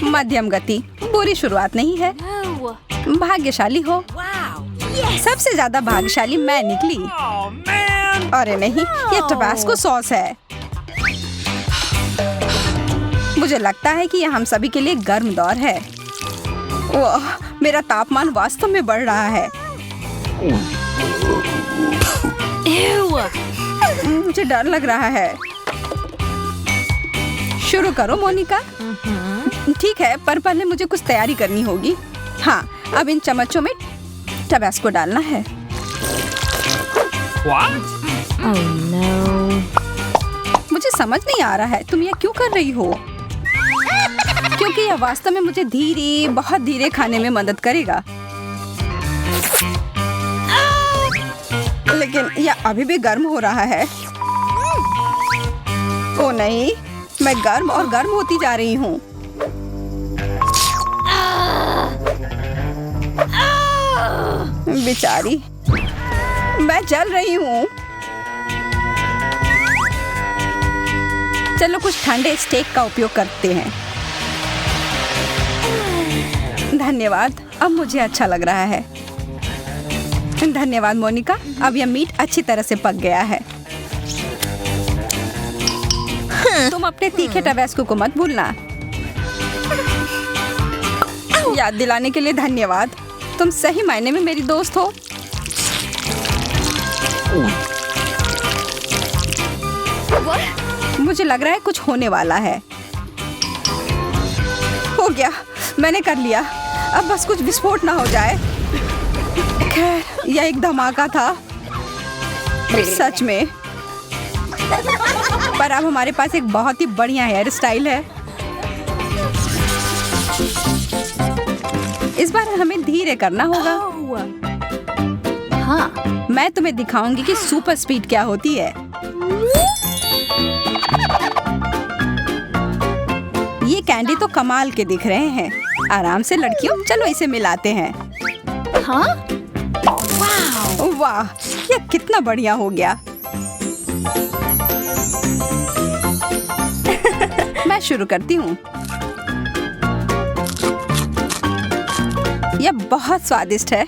मध्यम गति बुरी शुरुआत नहीं है। भाग्यशाली हो। सबसे ज्यादा भाग्यशाली मैं निकली। अरे नहीं, ये टबास्को सॉस है। मुझे लगता है कि यह हम सभी के लिए गर्म दौर है। ओह, मेरा तापमान वास्तव में बढ़ रहा है। मुझे डर लग रहा है। शुरू करो मोनिका। ठीक है, पर पहले मुझे कुछ तैयारी करनी होगी। हाँ, अब इन चम्मचों में टबास्को डालना है। Oh no. मुझे समझ नहीं आ रहा है तुम यह क्यों कर रही हो, क्योंकि यह वास्तव में मुझे धीरे, बहुत धीरे खाने में मदद करेगा। लेकिन यह अभी भी गर्म हो रहा है। ओ नहीं, मैं गर्म और गर्म होती जा रही हूँ। बेचारी, मैं जल रही हूँ। चलो कुछ ठंडे स्टेक का उपयोग करते हैं। धन्यवाद, अब मुझे अच्छा लग रहा है। धन्यवाद मोनिका, अब यह मीट अच्छी तरह से पक गया है। तुम अपने तीखे टबास्को को मत भूलना। याद दिलाने के लिए धन्यवाद। तुम सही मायने में मेरी दोस्त हो। मुझे लग रहा है कुछ होने वाला है। हो गया, मैंने कर लिया। अब बस कुछ विस्फोट ना हो जाए। खैर, यह एक धमाका था सच में। पर अब हमारे पास एक बहुत ही बढ़िया हेयर स्टाइल है। इस बार हमें धीरे करना होगा। हाँ, मैं तुम्हें दिखाऊंगी कि सुपर स्पीड क्या होती है। ये कैंडी तो कमाल के दिख रहे हैं। आराम से लड़कियों, चलो इसे मिलाते हैं। हाँ? वाह, यह कितना बढ़िया हो गया। मैं शुरू करती हूँ। यह बहुत स्वादिष्ट है।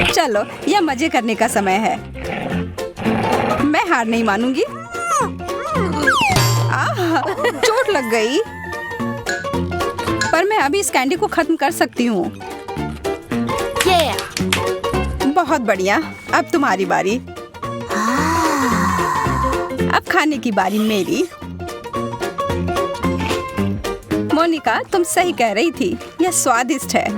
चलो, यह मजे करने का समय है। मैं हार नहीं मानूंगी। आह, चोट लग गई। पर मैं अभी इस कैंडी को खत्म कर सकती हूँ। बहुत बढ़िया, अब तुम्हारी बारी। अब खाने की बारी मेरी। मोनिका, तुम सही कह रही थी, यह स्वादिष्ट है।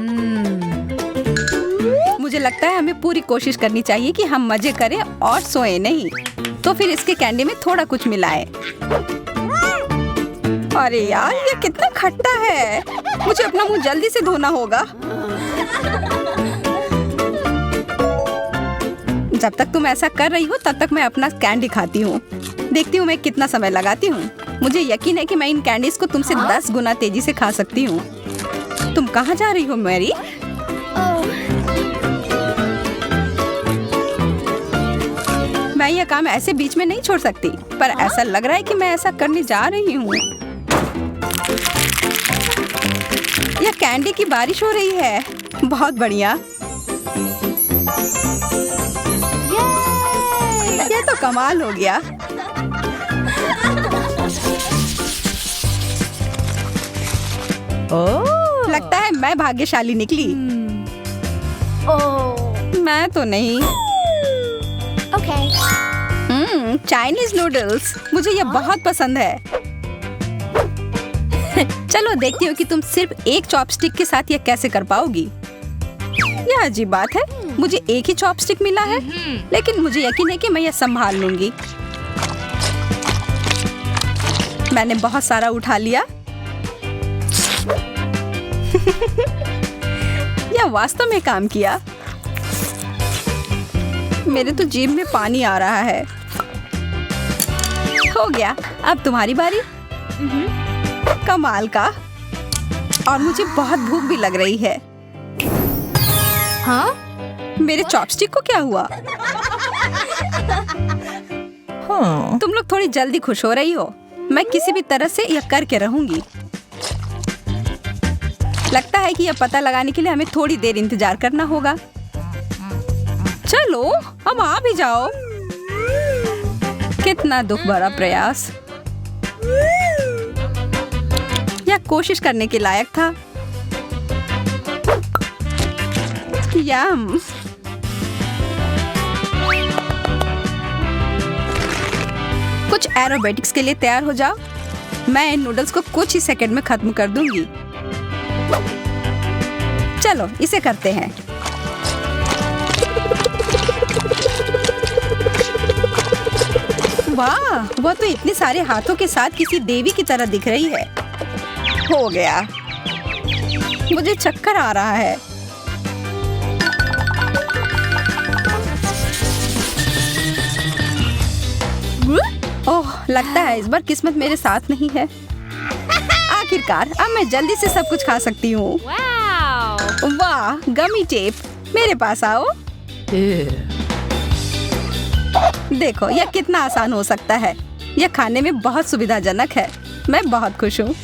मुझे लगता है हमें पूरी कोशिश करनी चाहिए कि हम मजे करें और सोएं नहीं। तो फिर इसके कैंडी में थोड़ा कुछ मिलाएं। अरे यार, ये कितना खट्टा है। मुझे अपना मुंह जल्दी से धोना होगा। जब तक तुम ऐसा कर रही हो तब तक मैं अपना कैंडी खाती हूँ। देखती हूँ मैं कितना समय लगाती हूँ। मुझे यकीन है कि मैं इन कैंडीज को तुमसे 10 गुना तेजी से खा सकती हूँ। तुम कहाँ जा रही हो मैरी? मैं यह काम ऐसे बीच में नहीं छोड़ सकती, पर ऐसा लग रहा है कि मैं ऐसा करने जा रही हूँ। यह कैंडी की बारिश हो रही है। बहुत बढ़िया। यह तो कमाल हो गया। लगता है मैं भाग्यशाली निकली। मैं तो नहीं। चाइनीज नूडल्स, मुझे ये बहुत पसंद है। चलो देखती हूँ कि तुम सिर्फ एक चॉपस्टिक के साथ ये कैसे कर पाओगी। यह अजीब बात है, मुझे एक ही चॉपस्टिक मिला है, लेकिन मुझे यकीन है कि मैं यह संभाल लूंगी। मैंने बहुत सारा उठा लिया। यह वास्तव में काम किया। मेरे तो जीभ में पानी आ रहा है। हो गया, अब तुम्हारी बारी। कमाल का। और मुझे बहुत भूख भी लग रही है। हाँ? मेरे चॉपस्टिक को क्या हुआ? हाँ। तुम लोग थोड़ी जल्दी खुश हो रही हो। मैं किसी भी तरह से यह करके रहूंगी। लगता है कि यह पता लगाने के लिए हमें थोड़ी देर इंतजार करना होगा। चलो अब आ भी जाओ। कितना दुख भरा प्रयास। यह कोशिश करने के लायक था। यम। कुछ एरोबेटिक्स के लिए तैयार हो जाओ। मैं इन नूडल्स को कुछ ही सेकंड में खत्म कर दूंगी। चलो इसे करते हैं। वाह, वह तो इतने सारे हाथों के साथ किसी देवी की तरह दिख रही है। हो गया। मुझे चक्कर आ रहा है। ओह, लगता है इस बार किस्मत मेरे साथ नहीं है। आखिरकार अब मैं जल्दी से सब कुछ खा सकती हूँ। वाह, गमी टेप, मेरे पास आओ। देखो यह कितना आसान हो सकता है। यह खाने में बहुत सुविधाजनक है। मैं बहुत खुश हूँ।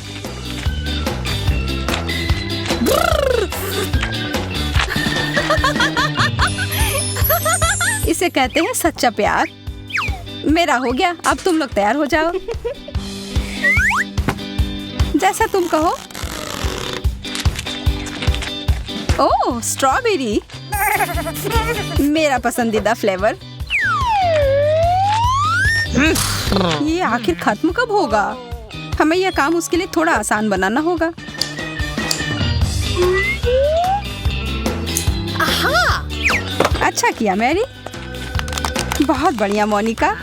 इसे कहते हैं सच्चा प्यार। मेरा हो गया, अब तुम लोग तैयार हो जाओ। जैसा तुम कहो। ओह, स्ट्रॉबेरी, मेरा पसंदीदा फ्लेवर। ये आखिर खत्म कब होगा? हमें यह काम उसके लिए थोड़ा आसान बनाना होगा। अच्छा किया मैरी। बहुत बढ़िया मोनिका।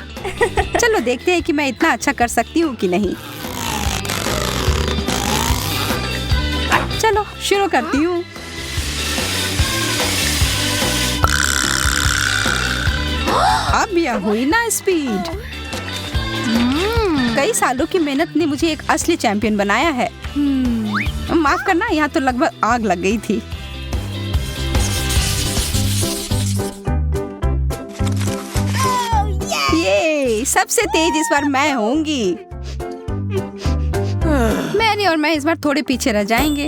चलो देखते हैं कि मैं इतना अच्छा कर सकती हूँ कि नहीं। चलो शुरू करती हूँ। अब यह हुई ना स्पीड। कई सालों की मेहनत ने मुझे एक असली चैंपियन बनाया है। माफ करना, यहाँ तो लगभग आग लग गई थी। ये सबसे तेज इस बार मैं होंगी। मैरी और मैं इस बार थोड़े पीछे रह जाएंगे।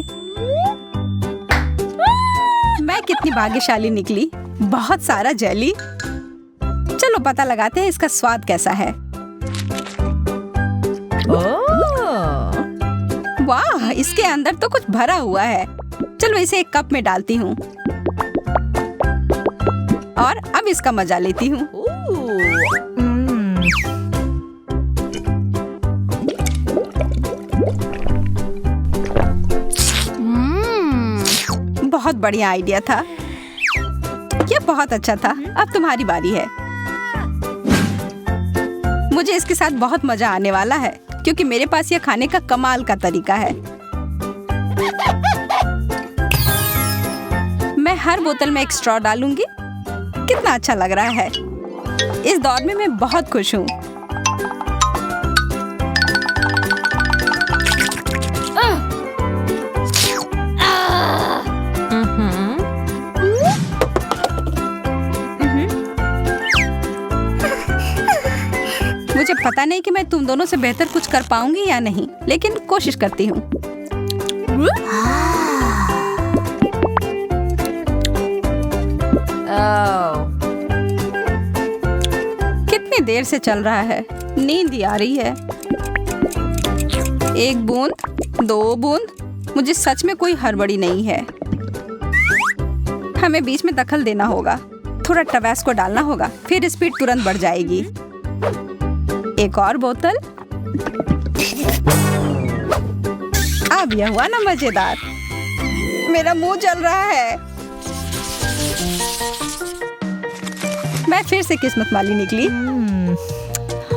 मैं कितनी भाग्यशाली निकली। बहुत सारा जेली। चलो पता लगाते हैं इसका स्वाद कैसा है। वाह, इसके अंदर तो कुछ भरा हुआ है। चलो इसे एक कप में डालती हूँ और अब इसका मजा लेती हूँ। बहुत बढ़िया आइडिया था। यह बहुत अच्छा था। अब तुम्हारी बारी है। मुझे इसके साथ बहुत मजा आने वाला है क्योंकि मेरे पास यह खाने का कमाल का तरीका है। मैं हर बोतल में एक स्ट्रॉ डालूंगी। कितना अच्छा लग रहा है। इस दौर में मैं बहुत खुश हूँ। मुझे पता नहीं कि मैं तुम दोनों से बेहतर कुछ कर पाऊंगी या नहीं, लेकिन कोशिश करती हूँ। कितनी देर से चल रहा है। नींद आ रही है। एक बूंद, दो बूंद। मुझे सच में कोई हड़बड़ी नहीं है। हमें बीच में दखल देना होगा। थोड़ा टबैस्को डालना होगा, फिर स्पीड तुरंत बढ़ जाएगी। एक और बोतल। अब यह हुआ ना मजेदार। मेरा मुंह जल रहा है। मैं फिर से किस्मत वाली निकली।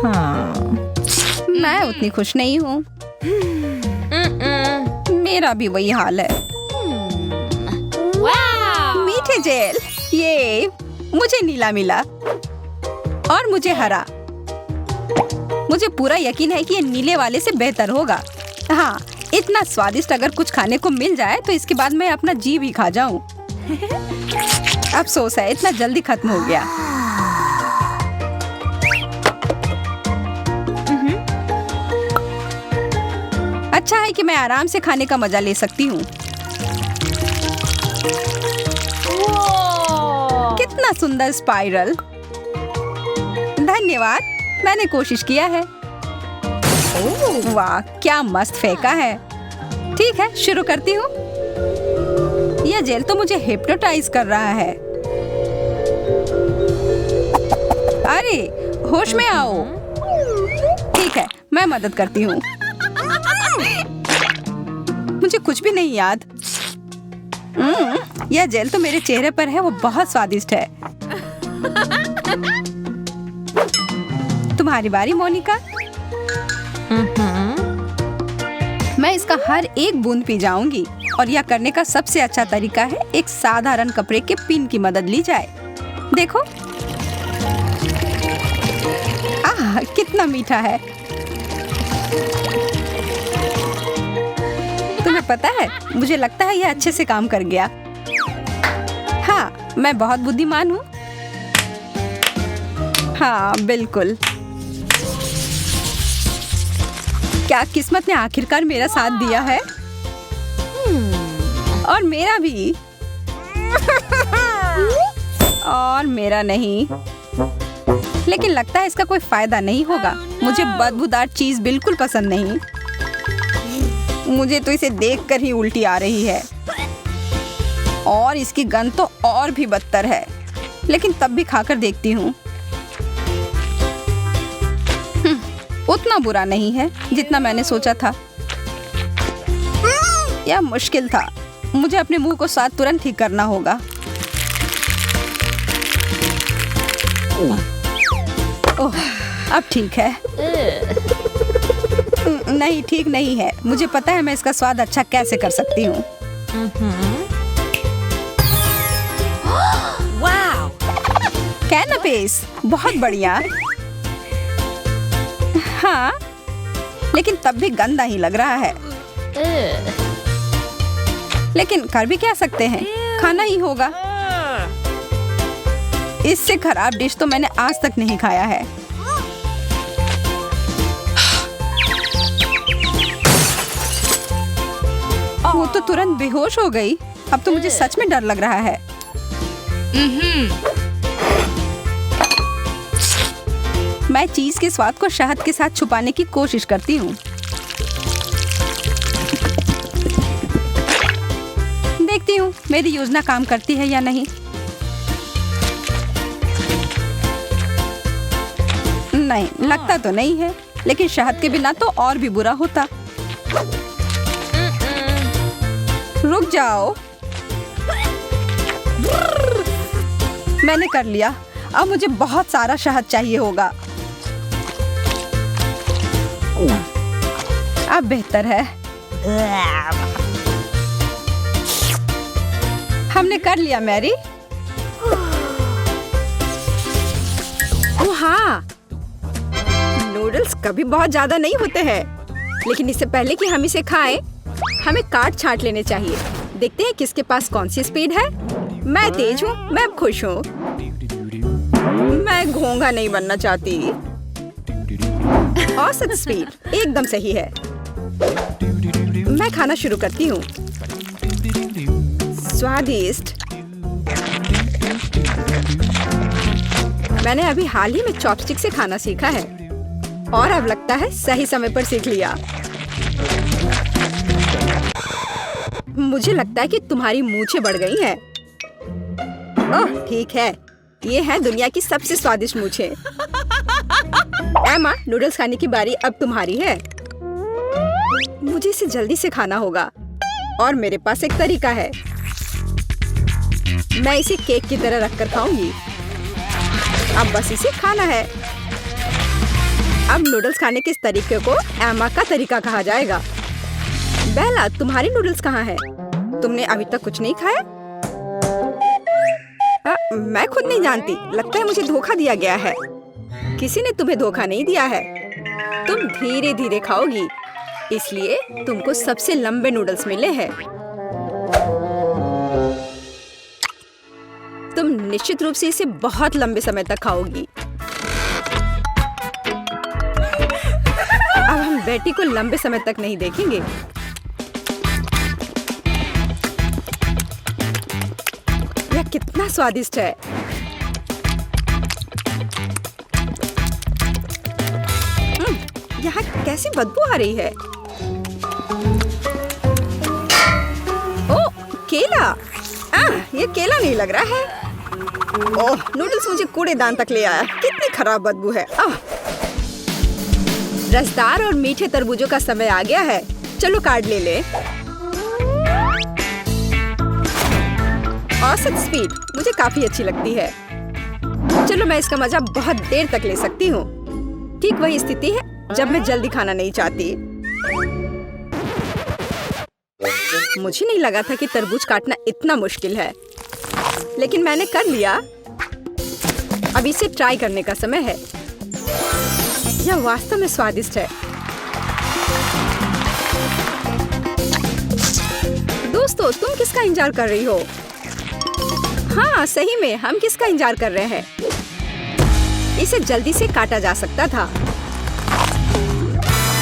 हाँ, मैं उतनी खुश नहीं हूँ। मेरा भी वही हाल है। मीठे जेल। ये मुझे नीला मिला और मुझे हरा। मुझे पूरा यकीन है कि ये नीले वाले से बेहतर होगा। हाँ, इतना स्वादिष्ट अगर कुछ खाने को मिल जाए तो इसके बाद मैं अपना जी भी खा जाऊं। अफसोस है इतना जल्दी खत्म हो गया। अच्छा है कि मैं आराम से खाने का मजा ले सकती हूँ। कितना सुंदर स्पाइरल। धन्यवाद, मैंने कोशिश किया है। वाह, क्या मस्त फेंका है। ठीक है, शुरू करती हूँ। यह जेल तो मुझे हिप्नोटाइज कर रहा है। अरे, होश में आओ। ठीक है, मैं मदद करती हूँ। मुझे कुछ भी नहीं याद। यह जेल तो मेरे चेहरे पर है, वो बहुत स्वादिष्ट है। तुम्हारी बारी मोनिका। मैं इसका हर एक बूंद पी जाऊंगी और यह करने का सबसे अच्छा तरीका है एक साधारण कपड़े के पिन की मदद ली जाए। देखो, आह, कितना मीठा है। तुम्हें पता है, मुझे लगता है यह अच्छे से काम कर गया। हाँ, मैं बहुत बुद्धिमान हूँ। हाँ, बिल्कुल। क्या किस्मत ने आखिरकार मेरा साथ दिया है। और मेरा भी। और मेरा नहीं। लेकिन लगता है इसका कोई फायदा नहीं होगा। मुझे बदबूदार चीज बिल्कुल पसंद नहीं। मुझे तो इसे देखकर ही उल्टी आ रही है। और इसकी गंध तो और भी बदतर है। लेकिन तब भी खाकर देखती हूँ। उतना बुरा नहीं है जितना मैंने सोचा था। यह मुश्किल था। मुझे अपने मुंह को साथ तुरंत ठीक करना होगा। ओह, अब ठीक है। नहीं, ठीक नहीं है। मुझे पता है मैं इसका स्वाद अच्छा कैसे कर सकती हूँ। कैनपेस, बहुत बढ़िया। हाँ, लेकिन तब भी गंदा ही लग रहा है। लेकिन कर भी क्या सकते हैं, खाना ही होगा। इससे खराब डिश तो मैंने आज तक नहीं खाया है। वो तो तुरंत बेहोश हो गई। अब तो मुझे सच में डर लग रहा है। मैं चीज के स्वाद को शहद के साथ छुपाने की कोशिश करती हूँ। देखती हूँ मेरी योजना काम करती है या नहीं। नहीं, लगता तो नहीं है। लेकिन शहद के बिना तो और भी बुरा होता। रुक जाओ। मैंने कर लिया। अब मुझे बहुत सारा शहद चाहिए होगा। अब बेहतर है। हमने कर लिया मैरी। ओह हाँ, नूडल्स कभी बहुत ज्यादा नहीं होते हैं। लेकिन इससे पहले कि हम इसे खाएं, हमें काट छांट लेने चाहिए। देखते हैं किसके पास कौन सी स्पीड है। मैं तेज हूँ, मैं अब खुश हूँ। मैं घोंघा नहीं बनना चाहती। औसत स्पीड एकदम सही है। मैं खाना शुरू करती हूँ। स्वादिष्ट। मैंने अभी हाल ही में चॉपस्टिक से खाना सीखा है और अब लगता है सही समय पर सीख लिया। मुझे लगता है कि तुम्हारी मूंछें बढ़ गई हैं। ओह, ठीक है। ये है दुनिया की सबसे स्वादिष्ट मूंछें। एमा, नूडल्स खाने की बारी अब तुम्हारी है। मुझे इसे जल्दी से खाना होगा और मेरे पास एक तरीका है। मैं इसे केक की तरह रखकर खाऊंगी। अब बस इसे खाना है। अब नूडल्स खाने के इस तरीके को एमा का तरीका कहा जाएगा। बेला, तुम्हारी नूडल्स कहाँ है? तुमने अभी तक कुछ नहीं खाया? मैं खुद नहीं जानती। लगता है मुझे धोखा दिया गया है। किसी ने तुम्हें धोखा नहीं दिया है। तुम धीरे धीरे खाओगी, इसलिए तुमको सबसे लंबे नूडल्स मिले हैं। तुम निश्चित रूप से इसे बहुत लंबे समय तक खाओगी। अब हम बेटी को लंबे समय तक नहीं देखेंगे। यह कितना स्वादिष्ट है। यहाँ कैसी बदबू आ रही है। ओह, केला। ये केला नहीं लग रहा है। ओह, नूडल्स मुझे कूड़ेदान तक ले आया। कितनी खराब बदबू है। रसदार और मीठे तरबूजों का समय आ गया है। चलो कार्ड ले ले। औसत स्पीड मुझे काफी अच्छी लगती है। चलो मैं इसका मजा बहुत देर तक ले सकती हूँ। ठीक वही स्थिति है जब मैं जल्दी खाना नहीं चाहती। मुझे नहीं लगा था कि तरबूज काटना इतना मुश्किल है, लेकिन मैंने कर लिया। अब इसे ट्राई करने का समय है। यह वास्तव में स्वादिष्ट है। दोस्तों, तुम किसका इंतजार कर रही हो? हाँ, सही में हम किसका इंतजार कर रहे हैं? इसे जल्दी से काटा जा सकता था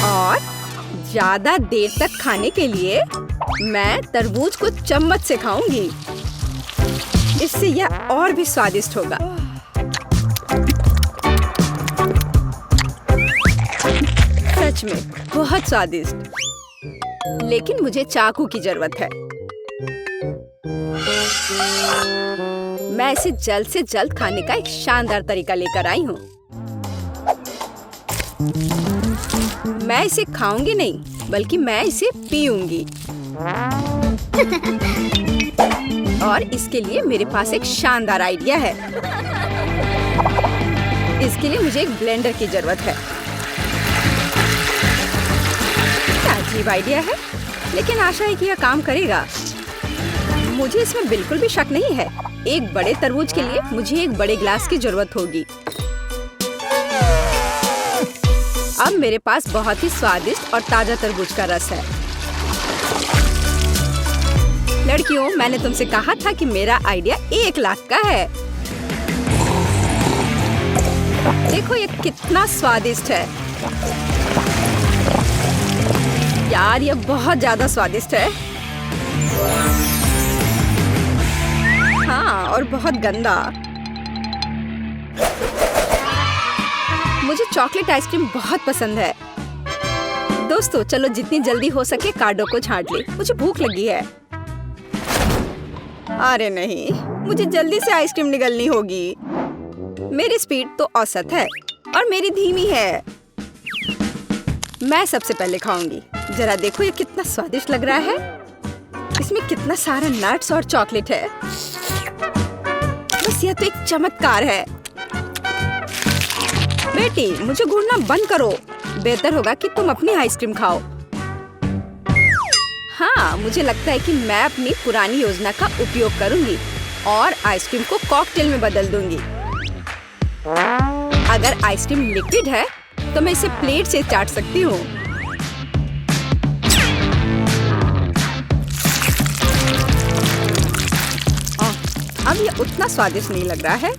और ज्यादा देर तक खाने के लिए मैं तरबूज को चम्मच से खाऊंगी। इससे यह और भी स्वादिष्ट होगा। सच में बहुत स्वादिष्ट। लेकिन मुझे चाकू की जरूरत है। मैं इसे जल्द से जल्द खाने का एक शानदार तरीका लेकर आई हूँ। मैं इसे खाऊंगी नहीं, बल्कि मैं इसे पीऊंगी। और इसके लिए मेरे पास एक शानदार आइडिया है। इसके लिए मुझे एक ब्लेंडर की जरूरत है। क्या अजीब आइडिया है, लेकिन आशा है कि यह काम करेगा। मुझे इसमें बिल्कुल भी शक नहीं है। एक बड़े तरबूज के लिए मुझे एक बड़े ग्लास की जरूरत होगी। अब मेरे पास बहुत ही स्वादिष्ट और ताजा तरबूज का रस है। लड़कियों, मैंने तुमसे कहा था कि मेरा आइडिया 1 लाख का है। देखो ये कितना स्वादिष्ट है। यार, ये बहुत ज्यादा स्वादिष्ट है। हाँ, और बहुत गंदा। मुझे चॉकलेट आइसक्रीम बहुत पसंद है। दोस्तों, चलो जितनी जल्दी हो सके कार्डों को छांट ले। मुझे भूख लगी है। अरे नहीं, मुझे जल्दी से आइसक्रीम निगलनी होगी। मेरी स्पीड तो औसत है और मेरी धीमी है। मैं सबसे पहले खाऊंगी। जरा देखो ये कितना स्वादिष्ट लग रहा है। इसमें कितना सारा नट्स और चॉकलेट है। बस यह तो एक चमत्कार है। बेटी, मुझे घूरना बंद करो। बेहतर होगा कि तुम अपनी आइसक्रीम खाओ। हाँ, मुझे लगता है कि मैं अपनी पुरानी योजना का उपयोग करूंगी और आइसक्रीम को कॉकटेल में बदल दूंगी। अगर आइसक्रीम लिक्विड है तो मैं इसे प्लेट से चाट सकती हूँ। अब ये उतना स्वादिष्ट नहीं लग रहा है।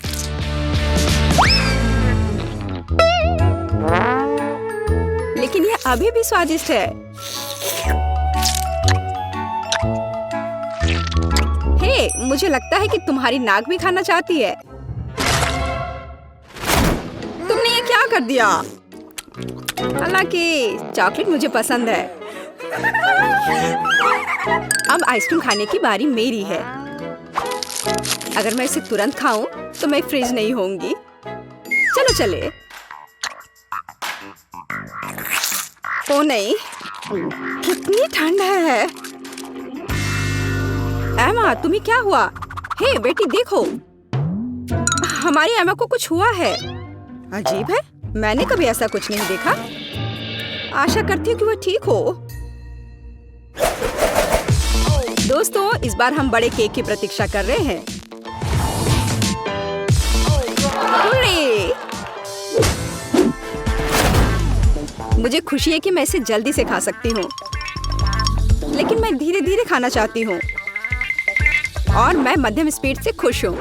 लेकिन ये अभी भी स्वादिष्ट है। हे, मुझे लगता है कि तुम्हारी नाक भी खाना चाहती है। तुमने ये क्या कर दिया? हालांकि चॉकलेट मुझे पसंद है। अब आइसक्रीम खाने की बारी मेरी है। अगर मैं इसे तुरंत खाऊं तो मैं फ्रीज नहीं होंगी। चलो चले। ओ नहीं, कितनी ठंड है। एमा, तुम्हें क्या हुआ? हे बेटी, देखो, हमारी एमा को कुछ हुआ है। अजीब है, मैंने कभी ऐसा कुछ नहीं देखा। आशा करती हूँ कि वह ठीक हो। दोस्तों, इस बार हम बड़े केक की प्रतीक्षा कर रहे हैं। मुझे खुशी है कि मैं इसे जल्दी से खा सकती हूँ, लेकिन मैं धीरे धीरे खाना चाहती हूँ और मैं मध्यम स्पीड से खुश हूँ।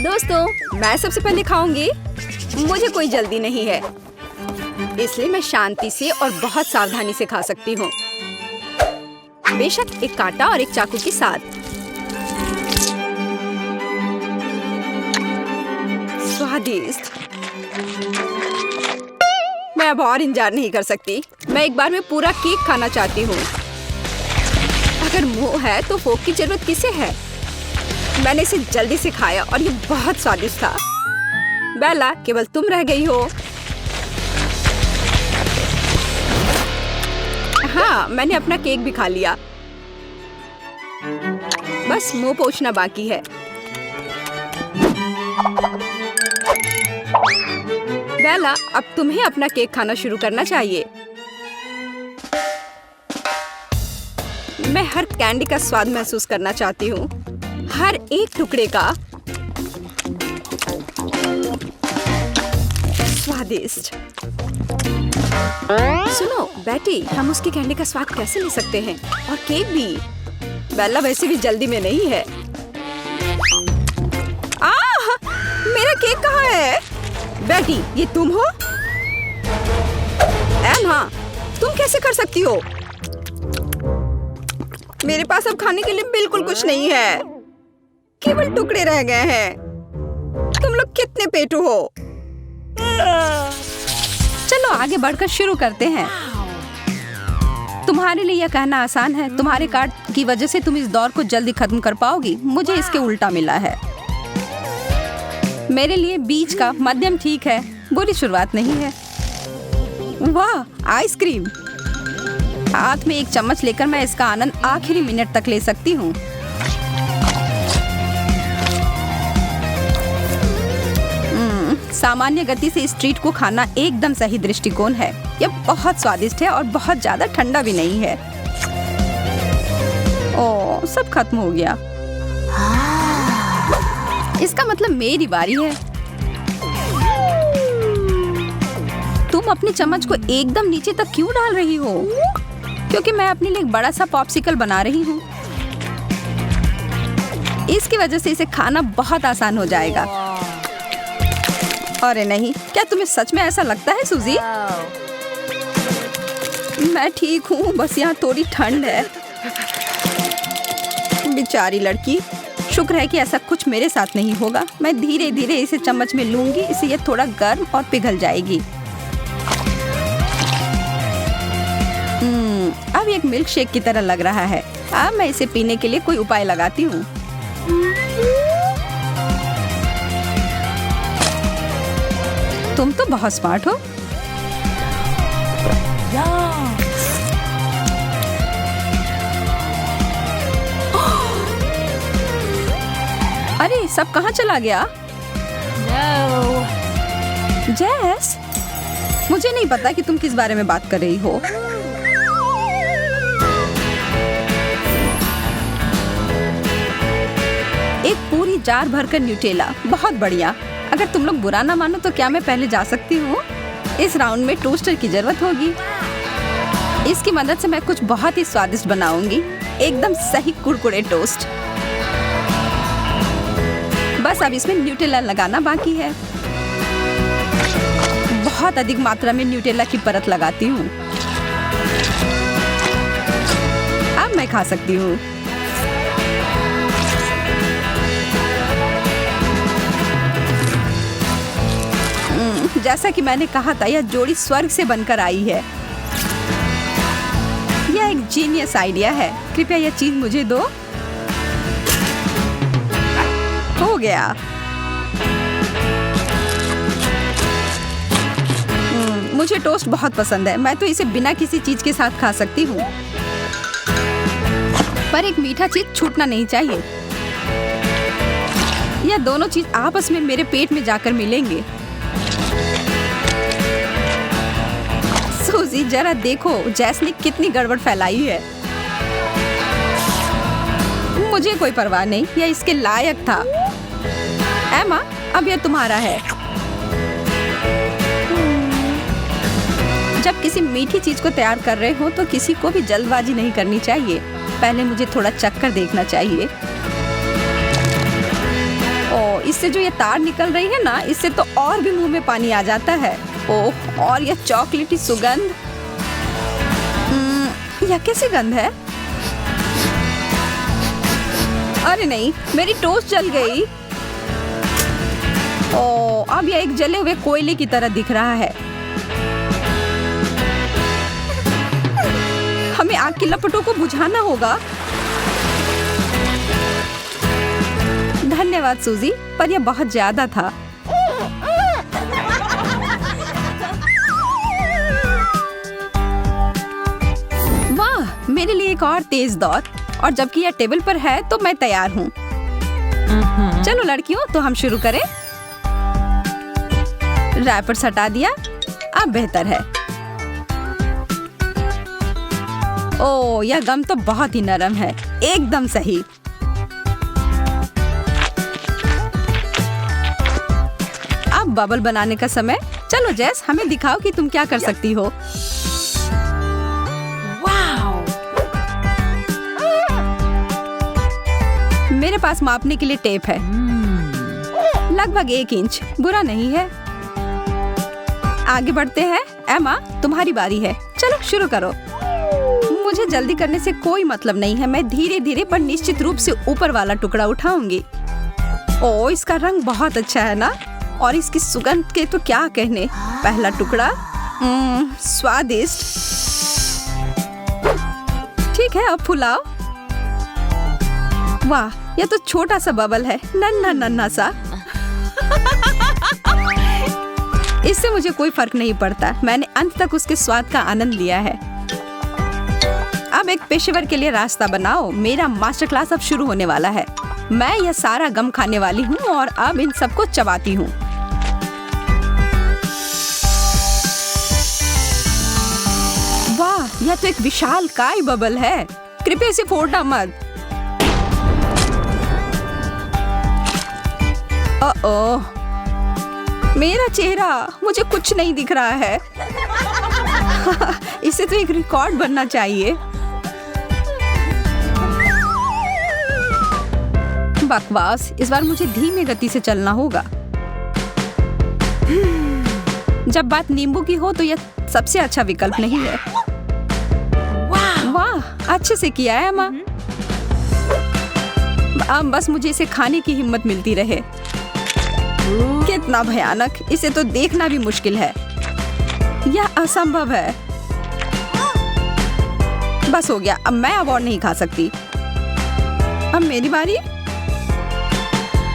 दोस्तों, मैं सबसे पहले खाऊंगी। मुझे कोई जल्दी नहीं है। इसलिए मैं शांति से और बहुत सावधानी से खा सकती हूँ, बेशक एक कांटा और एक चाकू के साथ। स्वादिष्ट। मैं अब और इंतजार नहीं कर सकती। मैं एक बार में पूरा केक खाना चाहती हूँ। अगर मुंह है तो फोक की जरूरत किसे है? मैंने इसे जल्दी से खाया और ये बहुत स्वादिष्ट था। बेला, केवल तुम रह गई हो। हाँ, मैंने अपना केक भी खा लिया। बस मुंह पोंछना बाकी है। बेला, अब तुम्हें अपना केक खाना शुरू करना चाहिए। मैं हर कैंडी का स्वाद महसूस करना चाहती हूँ, हर एक टुकड़े का। स्वादिष्ट। सुनो बेटी, हम उसकी कैंडी का स्वाद कैसे ले सकते हैं? और केक भी। बेला वैसे भी जल्दी में नहीं है। मेरा केक कहाँ है? बेटी, ये तुम हो? हाँ, तुम कैसे कर सकती हो? मेरे पास अब खाने के लिए बिल्कुल कुछ नहीं है, केवल टुकड़े रह गए हैं। तुम लोग कितने पेटू हो? चलो आगे बढ़कर शुरू करते हैं। तुम्हारे लिए यह कहना आसान है। तुम्हारे कार्ड की वजह से तुम इस दौर को जल्दी खत्म कर पाओगी। मुझे इसके उल्टा मिला है। मेरे लिए बीच का मध्यम ठीक है, बुरी शुरुआत नहीं है। वाह, आइसक्रीम। हाथ में एक चम्मच लेकर मैं इसका आनंद आखिरी मिनट तक ले सकती हूँ। सामान्य गति से इस ट्रीट को खाना एकदम सही दृष्टिकोण है। यह बहुत स्वादिष्ट है और बहुत ज्यादा ठंडा भी नहीं है। ओह, सब खत्म हो गया। इसका मतलब मेरी बारी है। तुम अपनी चम्मच को एकदम नीचे तक क्यों डाल रही हो? क्योंकि मैं अपने लिए एक बड़ा सा पॉप्सिकल बना रही हूँ। इसकी वजह से इसे खाना बहुत आसान हो जाएगा। अरे नहीं, क्या तुम्हें सच में ऐसा लगता है सूजी? मैं ठीक हूँ, बस यहाँ थोड़ी ठंड है। बेचारी लड़की। शुक्र है कि ऐसा कुछ मेरे साथ नहीं होगा। मैं धीरे धीरे इसे चम्मच में लूंगी, इससे ये थोड़ा गर्म और पिघल जाएगी। अब एक मिल्क शेक की तरह लग रहा है। अब मैं इसे पीने के लिए कोई उपाय लगाती हूँ। तुम तो बहुत स्मार्ट हो। अरे, सब कहाँ चला गया? जेस, मुझे नहीं पता कि तुम किस बारे में बात कर रही हो। एक पूरी जार भरकर न्यूटेला, बहुत बढ़िया। अगर तुम लोग बुरा ना मानो तो क्या मैं पहले जा सकती हूँ? इस राउंड में टोस्टर की जरूरत होगी। इसकी मदद से मैं कुछ बहुत ही स्वादिष्ट बनाऊंगी। एकदम सही कुरकुरे टोस्ट। बस अब इसमें न्यूटेला लगाना बाकी है। बहुत अधिक मात्रा में न्यूटेला की परत लगाती हूँ। अब मैं खा सकती हूँ। जैसा कि मैंने कहा था, यह जोड़ी स्वर्ग से बनकर आई है। यह एक जीनियस आइडिया है। कृपया यह चीज मुझे दो। हो गया। मुझे टोस्ट बहुत पसंद है। मैं तो इसे बिना किसी चीज के साथ खा सकती हूँ। पर एक मीठा चीज छूटना नहीं चाहिए। यह दोनों चीज आपस में मेरे पेट में जाकर मिलेंगे। सूजी, जरा देखो जैस ने कितनी गड़बड़ फैलाई है। मुझे कोई परवाह नहीं, यह इसके लायक था। एमा, अब यह तुम्हारा है। जब किसी मीठी चीज को तैयार कर रहे हो तो किसी को भी जल्दबाजी नहीं करनी चाहिए। पहले मुझे थोड़ा चक्कर देखना चाहिए। इससे जो ये तार निकल रही है ना, इससे तो और भी मुंह में पानी आ जाता है। ओह, और यह चॉकलेटी सुगंध। यह कैसी गंध है? अरे नहीं, मेरी टोस्ट जल गई। ओह, अब यह एक जले हुए कोयले की तरह दिख रहा है। हमें आग की लपटों को बुझाना होगा। धन्यवाद सूजी, पर यह बहुत ज्यादा था। वाह, मेरे लिए एक और तेज दौर, और जबकि यह टेबल पर है तो मैं तैयार हूँ। चलो लड़कियों, तो हम शुरू करें। रैपर हटा दिया, अब बेहतर है। ओह, यह गम तो बहुत ही नरम है, एकदम सही। अब बबल बनाने का समय। चलो जेस, हमें दिखाओ कि तुम क्या कर सकती हो। मेरे पास मापने के लिए टेप है, लगभग 1 इंच, बुरा नहीं है। आगे बढ़ते हैं। एमा, तुम्हारी बारी है, चलो शुरू करो। मुझे जल्दी करने से कोई मतलब नहीं है, मैं धीरे धीरे पर निश्चित रूप से ऊपर वाला टुकड़ा उठाऊंगी। ओह, इसका रंग बहुत अच्छा है ना, और इसकी सुगंध के तो क्या कहने। पहला टुकड़ा, स्वादिष्ट। ठीक है, अब फुलाओ। वाह, यह तो छोटा सा बबल है, नन्हा नन्हा सा। इससे मुझे कोई फर्क नहीं पड़ता, मैंने अंत तक उसके स्वाद का आनंद लिया है। अब एक पेशेवर के लिए रास्ता बनाओ। मेरा मास्टर क्लास अब शुरू होने वाला है। मैं यह सारा गम खाने वाली हूँ और अब इन सबको चबाती हूँ। वाह, यह तो एक विशालकाय बबल है। कृपया इसे फोड़ना मत। ओह, मेरा चेहरा, मुझे कुछ नहीं दिख रहा है। इसे तो एक रिकॉर्ड बनना चाहिए। बकवास, इस बार मुझे धीमी गति से चलना होगा। जब बात नींबू की हो तो यह सबसे अच्छा विकल्प नहीं है। वाह, अच्छे से किया है अम्मा। अब बस मुझे इसे खाने की हिम्मत मिलती रहे। कितना भयानक, इसे तो देखना भी मुश्किल है। यह असंभव है। बस हो गया, अब मैं अब और नहीं खा सकती। अब मेरी बारी।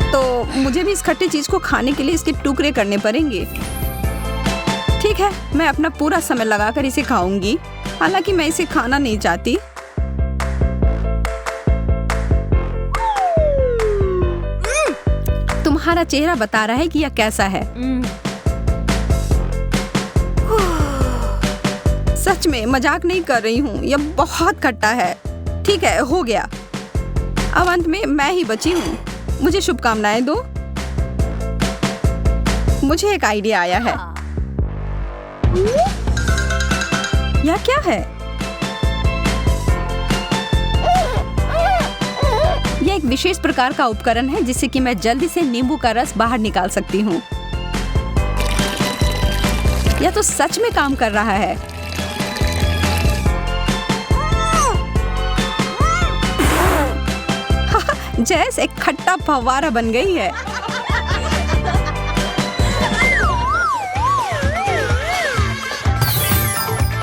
तो मुझे भी इस खट्टी चीज को खाने के लिए इसके टुकड़े करने पड़ेंगे। ठीक है, मैं अपना पूरा समय लगाकर इसे खाऊंगी, हालांकि मैं इसे खाना नहीं चाहती। तुम्हारा चेहरा बता रहा है कि यह कैसा है। सच में मजाक नहीं कर रही हूँ, यह बहुत खट्टा है। ठीक है, हो गया। अब अंत में मैं ही बची हूँ। मुझे शुभकामनाएं दो। मुझे एक आइडिया आया है। यह क्या है? यह एक विशेष प्रकार का उपकरण है जिससे कि मैं जल्दी से नींबू का रस बाहर निकाल सकती हूँ। यह तो सच में काम कर रहा है। जैस एक खट्टा फव्वारा बन गई है।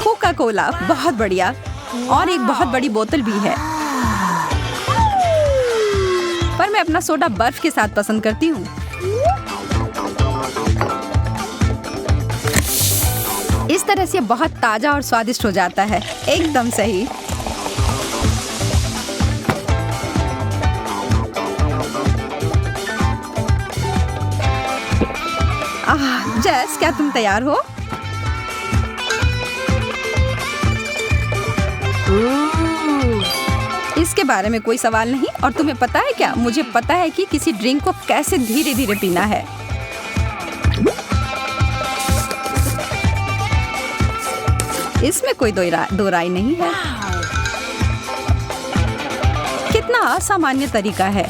कोका कोला, बहुत बढ़िया। और एक बहुत बड़ी बोतल भी है, पर मैं अपना सोडा बर्फ के साथ पसंद करती हूँ। इस तरह से बहुत ताजा और स्वादिष्ट हो जाता है। एकदम सही। जैस, क्या तुम तैयार हो? इसके बारे में कोई सवाल नहीं। और तुम्हें पता है क्या, मुझे पता है कि किसी ड्रिंक को कैसे धीरे धीरे पीना है। इसमें कोई दो राय नहीं है। कितना असामान्य तरीका है।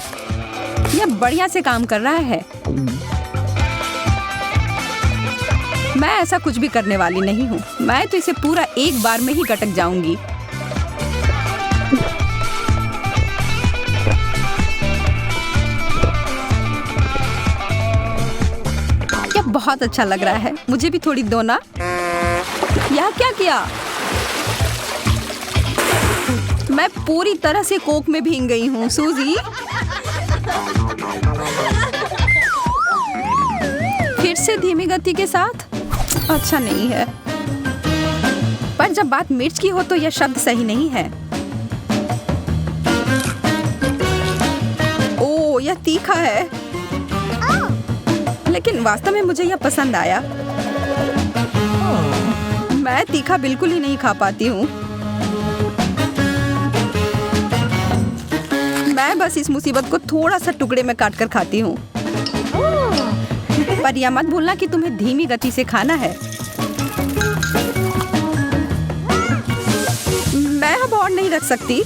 यह बढ़िया से काम कर रहा है। मैं ऐसा कुछ भी करने वाली नहीं हूँ। मैं तो इसे पूरा एक बार में ही गटक जाऊंगी। क्या बहुत अच्छा लग रहा है। मुझे भी थोड़ी दो ना। यह क्या किया? मैं पूरी तरह से कोक में भीग गई हूँ सूजी। फिर से धीमी गति के साथ। अच्छा नहीं है। पर जब बात मिर्च की हो तो यह शब्द सही नहीं है। ओह, यह तीखा है। लेकिन वास्तव में मुझे यह पसंद आया। मैं तीखा बिल्कुल ही नहीं खा पाती हूँ। मैं बस इस मुसीबत को थोड़ा सा टुकड़े में काट कर खाती हूँ। पर यह मत भूलना कि तुम्हें धीमी गति से खाना है। मैं अब और नहीं रख सकती।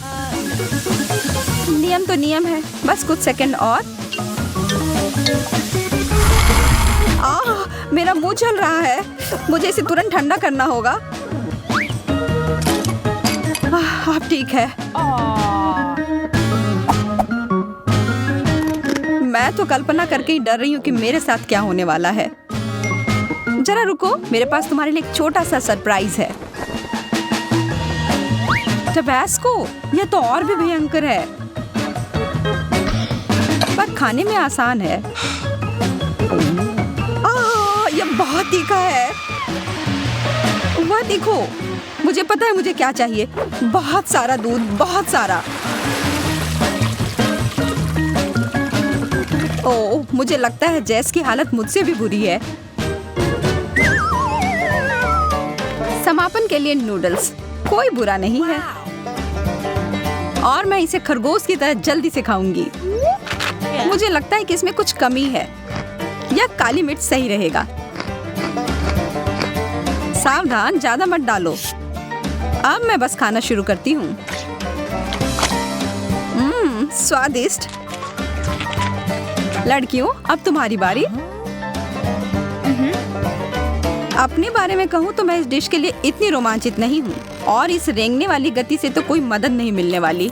नियम तो नियम है। बस कुछ सेकंड और। मेरा मुंह जल रहा है। मुझे इसे तुरंत ठंडा करना होगा। अब ठीक है। मैं तो कल्पना करके ही डर रही हूँ कि मेरे साथ क्या होने वाला है। जरा रुको, मेरे पास तुम्हारे लिए एक छोटा सा सरप्राइज है। टबैस्को, यह तो और भी भयंकर है, पर खाने में आसान है। यह बहुत तीखा है। वह देखो, मुझे पता है मुझे क्या चाहिए। बहुत सारा दूध, बहुत सारा। ओह, मुझे लगता है जेस की हालत मुझसे भी बुरी है। समापन के लिए नूडल्स कोई बुरा नहीं है। और मैं इसे खरगोश की तरह जल्दी से खाऊंगी। मुझे लगता है कि इसमें कुछ कमी है। या काली मिर्च सही रहेगा। सावधान, ज्यादा मत डालो। अब मैं बस खाना शुरू करती हूँ। स्वादिष्ट। लड़कियों, अब तुम्हारी बारी। अपने बारे में कहूँ तो मैं इस डिश के लिए इतनी रोमांचित नहीं हूँ। और इस रेंगने वाली गति से तो कोई मदद नहीं मिलने वाली।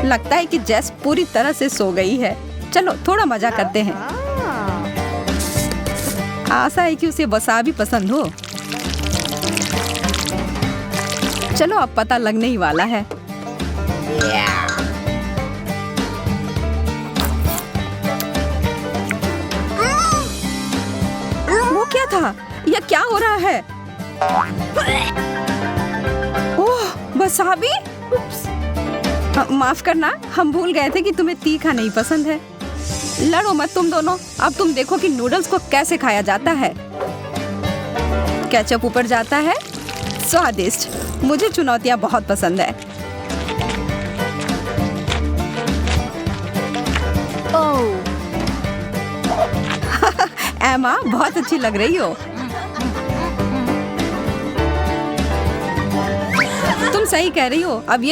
लगता है कि जेस पूरी तरह से सो गई है। चलो थोड़ा मजा करते हैं। आशा है कि उसे वसाबी पसंद हो। चलो अब पता लगने ही वाला है। वो क्या था? यह क्या हो रहा है? ओह, वसाबी? माफ करना, हम भूल गए थे कि तुम्हें तीखा नहीं पसंद है। लड़ो मत तुम दोनों। अब तुम देखो कि नूडल्स को कैसे खाया जाता है। केचप ऊपर जाता है। स्वादिष्ट। मुझे चुनौतियां बहुत पसंद है। एमा, बहुत अच्छी लग रही हो। तुम सही कह रही हो। अब ये